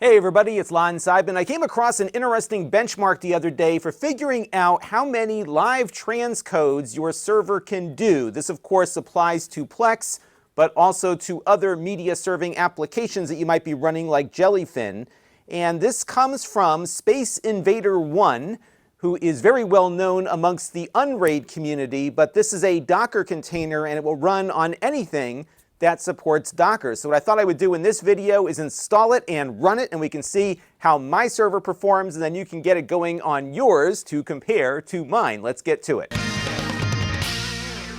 Hey everybody, it's Lon.TV. I came across an interesting benchmark the other day for figuring out how many live transcodes your server can do. This of course applies to Plex, but also to other media serving applications that you might be running like Jellyfin. And this comes from SpaceInvaderOne's, who is very well known amongst the Unraid community, but this is a Docker container and it will run on anything that supports Docker. So what I thought I would do in this video is install it and run it, and we can see how my server performs, and then you can get it going on yours to compare to mine. Let's get to it.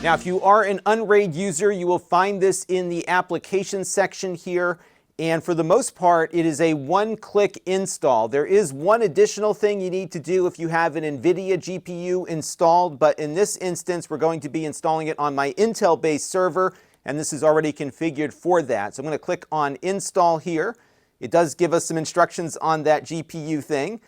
Now, if you are an Unraid user, you will find this in the application section here. And for the most part, it is a one-click install. There is one additional thing you need to do if you have an Nvidia GPU installed, but in this instance, we're going to be installing it on my Intel-based server, and this is already configured for that. So I'm going to click on Install here. It does give us some instructions on that GPU thing.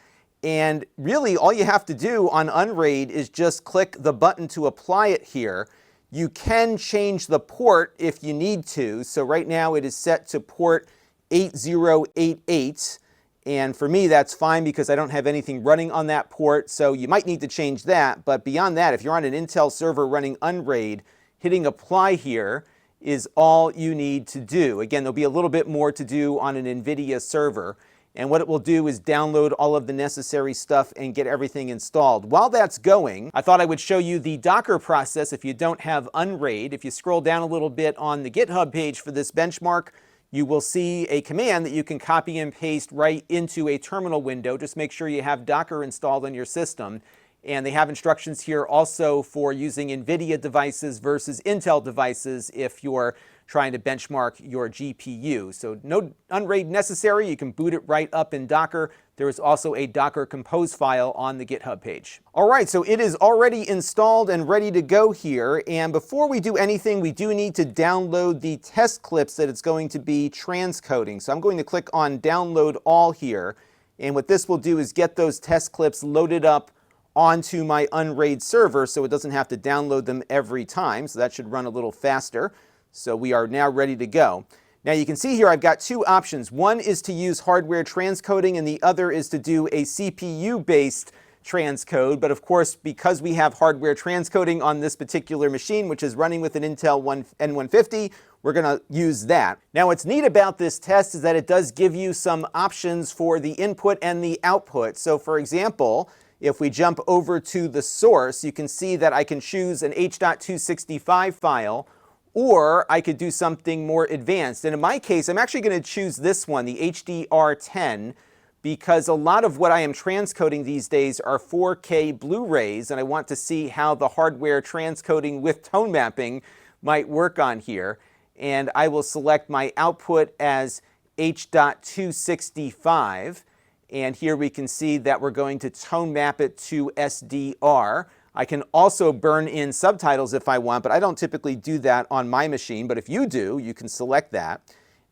And really, all you have to do on Unraid is just click the button to apply it here. You can change the port if you need to. So right now it is set to port 8088. And for me, that's fine because I don't have anything running on that port. So you might need to change that. But beyond that, if you're on an Intel server running Unraid, hitting apply here is all you need to do. Again, there'll be a little bit more to do on an Nvidia server. And what it will do is download all of the necessary stuff and get everything installed. While that's going, I thought I would show you the Docker process if you don't have Unraid. If you scroll down a little bit on the GitHub page for this benchmark, you will see a command that you can copy and paste right into a terminal window. Just make sure you have Docker installed on your system. And they have instructions here also for using Nvidia devices versus Intel devices if you're trying to benchmark your GPU. So no Unraid necessary. You can boot it right up in Docker. There is also a Docker compose file on the GitHub page. All right, so it is already installed and ready to go here. And before we do anything, we do need to download the test clips that it's going to be transcoding. So I'm going to click on Download All here. And what this will do is get those test clips loaded up onto my Unraid server so it doesn't have to download them every time. So that should run a little faster. So we are now ready to go. Now you can see here I've got two options. One is to use hardware transcoding and the other is to do a CPU-based transcode. But of course, because we have hardware transcoding on this particular machine, which is running with an Intel N150, we're going to use that. Now what's neat about this test is that it does give you some options for the input and the output. So for example, if we jump over to the source, you can see that I can choose an H.265 file, or I could do something more advanced. And in my case, I'm actually going to choose this one, the HDR10, because a lot of what I am transcoding these days are 4K Blu-rays, and I want to see how the hardware transcoding with tone mapping might work on here. And I will select my output as H.265. And here we can see that we're going to tone map it to SDR. I can also burn in subtitles if I want, but I don't typically do that on my machine. But if you do, you can select that.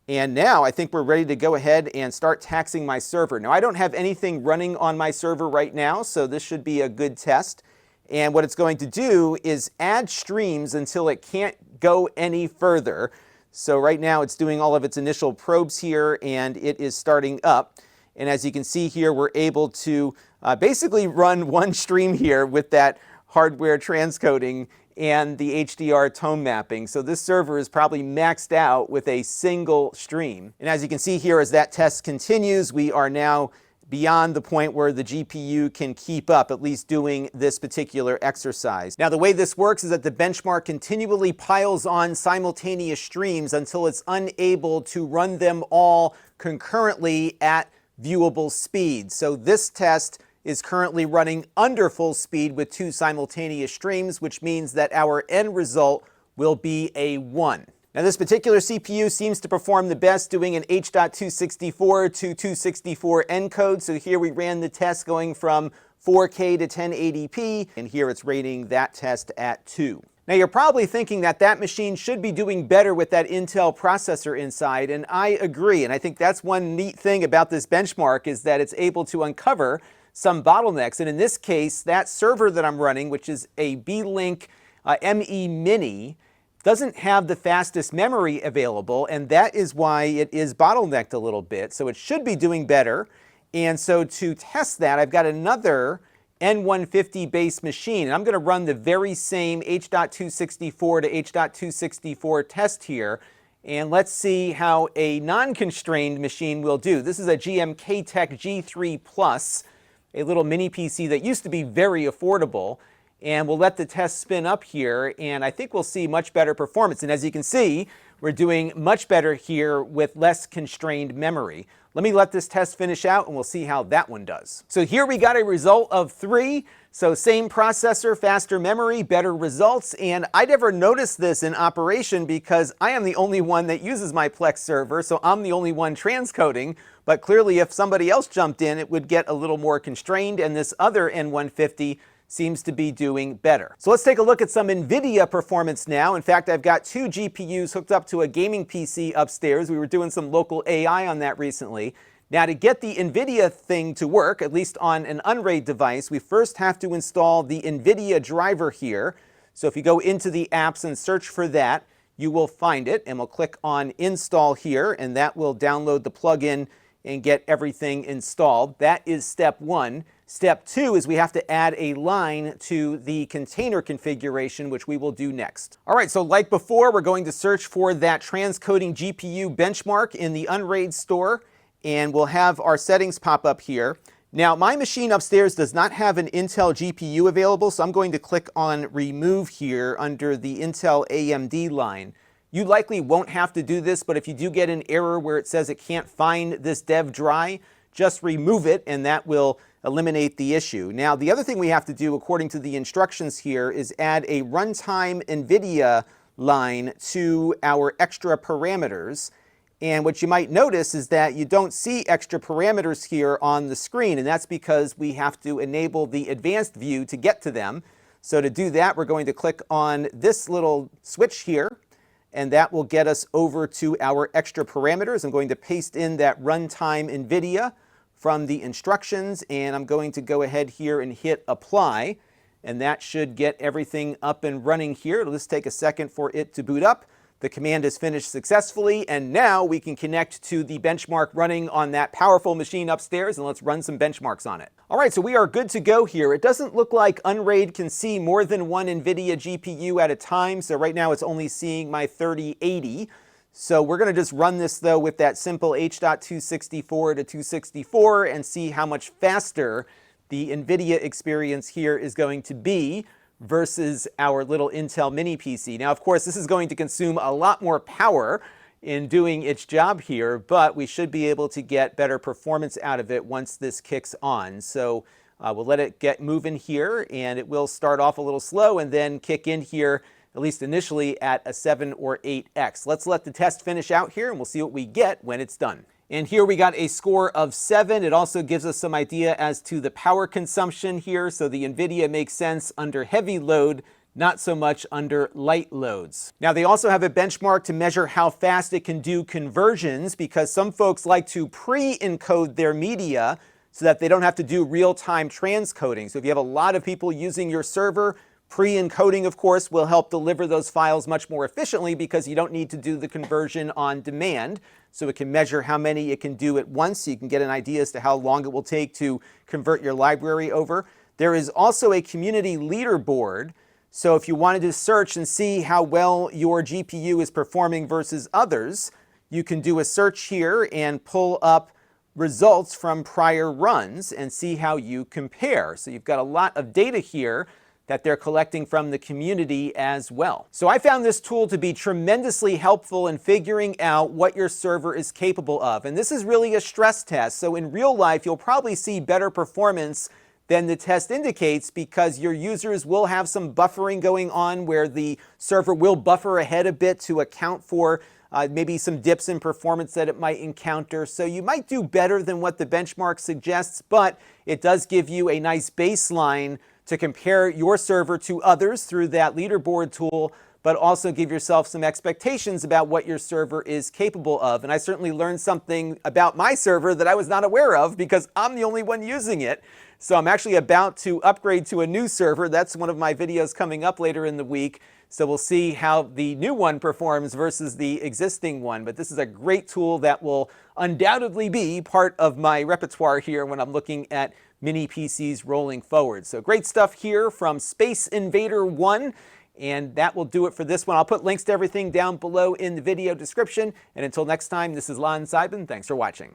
And now I think we're ready to go ahead and start taxing my server. Now I don't have anything running on my server right now, so this should be a good test. And what it's going to do is add streams until it can't go any further. So right now it's doing all of its initial probes here, and it is starting up. And as you can see here, we're able to basically run one stream here with that hardware transcoding and the HDR tone mapping. So this server is probably maxed out with a single stream. And as you can see here, as that test continues, we are now beyond the point where the GPU can keep up, at least doing this particular exercise. Now, the way this works is that the benchmark continually piles on simultaneous streams until it's unable to run them all concurrently at viewable speed. So this test is currently running under full speed with two simultaneous streams, which means that our end result will be a 1. Now this particular CPU seems to perform the best doing an H.264 to 264 encode. So here we ran the test going from 4K to 1080p, and here it's rating that test at 2. Now you're probably thinking that that machine should be doing better with that Intel processor inside, and I agree. And I think that's one neat thing about this benchmark is that it's able to uncover some bottlenecks. And in this case, that server that I'm running, which is a B-Link ME Mini, doesn't have the fastest memory available, and that is why it is bottlenecked a little bit. So it should be doing better. And so to test that, I've got another N150 based machine, and I'm going to run the very same H.264 to H.264 test here, and let's see how a non-constrained machine will do. This is a GM K-Tech G3 Plus, a little mini PC that used to be very affordable, and we'll let the test spin up here, and I think we'll see much better performance. And as you can see, we're doing much better here with less constrained memory. Let me let this test finish out and we'll see how that one does. So here we got a result of 3. So same processor, faster memory, better results. And I never noticed this in operation because I am the only one that uses my Plex server, so I'm the only one transcoding. But clearly if somebody else jumped in, it would get a little more constrained, and this other N150 seems to be doing better. So let's take a look at some Nvidia performance now. In fact, I've got 2 GPUs hooked up to a gaming PC upstairs. We were doing some local AI on that recently. Now, to get the Nvidia thing to work, at least on an Unraid device, we first have to install the Nvidia driver here. So if you go into the apps and search for that, you will find it, and we'll click on install here, and that will download the plugin and get everything installed. That is step 1. Step 2 is we have to add a line to the container configuration, which we will do next. All right, so like before, we're going to search for that Transcoding GPU benchmark in the Unraid store, and we'll have our settings pop up here. Now, my machine upstairs does not have an Intel GPU available, so I'm going to click on remove here under the Intel AMD line. You likely won't have to do this, but if you do get an error where it says it can't find this dev dry, just remove it and that will eliminate the issue. Now, the other thing we have to do according to the instructions here is add a runtime Nvidia line to our extra parameters. And what you might notice is that you don't see extra parameters here on the screen, and that's because we have to enable the advanced view to get to them. So to do that, we're going to click on this little switch here, and that will get us over to our extra parameters. I'm going to paste in that runtime Nvidia from the instructions, and I'm going to go ahead here and hit apply, and that should get everything up and running here. It'll just take a second for it to boot up. The command is finished successfully, and now we can connect to the benchmark running on that powerful machine upstairs, and let's run some benchmarks on it. All right, so we are good to go here. It doesn't look like Unraid can see more than one Nvidia GPU at a time, so right now it's only seeing my 3080. So we're going to just run this, though, with that simple H.264 to 264 and see how much faster the Nvidia experience here is going to be versus our little Intel mini PC. Now, of course, this is going to consume a lot more power in doing its job here, but we should be able to get better performance out of it once this kicks on. So we'll let it get moving here, and it will start off a little slow and then kick in here, at least initially, at a 7 or 8x. Let's let the test finish out here, and we'll see what we get when it's done. And here we got a score of 7. It also gives us some idea as to the power consumption here. So the Nvidia makes sense under heavy load, not so much under light loads. Now, they also have a benchmark to measure how fast it can do conversions, because some folks like to pre-encode their media so that they don't have to do real-time transcoding. So if you have a lot of people using your server, pre-encoding, of course, will help deliver those files much more efficiently because you don't need to do the conversion on demand. So it can measure how many it can do at once, so you can get an idea as to how long it will take to convert your library over. There is also a community leaderboard. So if you wanted to search and see how well your GPU is performing versus others, you can do a search here and pull up results from prior runs and see how you compare. So you've got a lot of data here that they're collecting from the community as well. So I found this tool to be tremendously helpful in figuring out what your server is capable of. And this is really a stress test. So in real life, you'll probably see better performance than the test indicates, because your users will have some buffering going on where the server will buffer ahead a bit to account for maybe some dips in performance that it might encounter. So you might do better than what the benchmark suggests, but it does give you a nice baseline to compare your server to others through that leaderboard tool. but also give yourself some expectations about what your server is capable of. And I certainly learned something about my server that I was not aware of because I'm the only one using it. So I'm actually about to upgrade to a new server. That's one of my videos coming up later in the week. So we'll see how the new one performs versus the existing one. But this is a great tool that will undoubtedly be part of my repertoire here when I'm looking at mini PCs rolling forward. So great stuff here from SpaceInvaderOne. And that will do it for this one. I'll put links to everything down below in the video description. And until next time, this is Lon.TV. Thanks for watching.